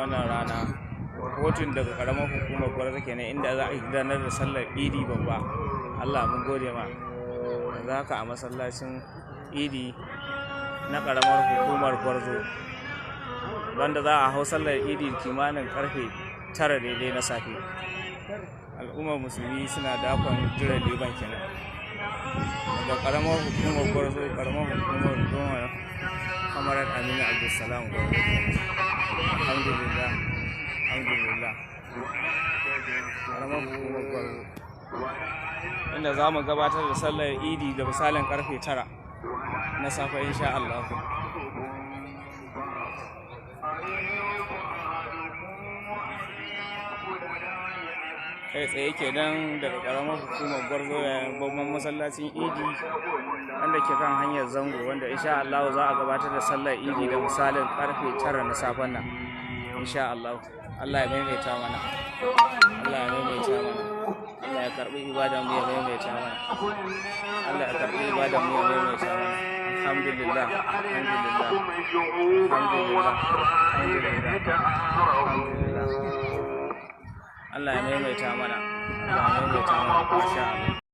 wannan rana hotun daga karamar hukumar Gwarzo kenan inda za a gudanar da sallar idi babba. Allah mun gode ma. Yanzu haka a masallacin idi na karamar hukumar Gwarzo wanda za a hau sallar idi kimanin karfe 9 daidai na safe. Al'ummar musulmi suna dakon jiran liban kenan daga karamar hukumar Gwarzo, karamar hukumar Goma, Kamarar Aminu Abdulsalam Gwarzo. Alhamdulillah, alhamdulillah. Karamar hukumar Gwarzo inda za mu gabatar da sallar idi da misalin karfe 9 na safe insha Allah. Kai tsaye kenan daga karamar hukumar Gwarzo babban masallacin idi wanda ke kan hanyar zango, wanda insha Allah za a gabatar da sallar idi da misalin karfe 9 na safen nan insha Allah. Allah ya maimaita mana, Allah ya maimaita mana, Allah ya karbi ibadan mu ya maimaita mana, Allah ya karbi ibadan mu ya maimaita mana. Alhamdulillah, alhamdulillah, alhamdulillah, alhamdulillah. Allah ya maimaita mana, Allah ya maimaita mana insha Allah.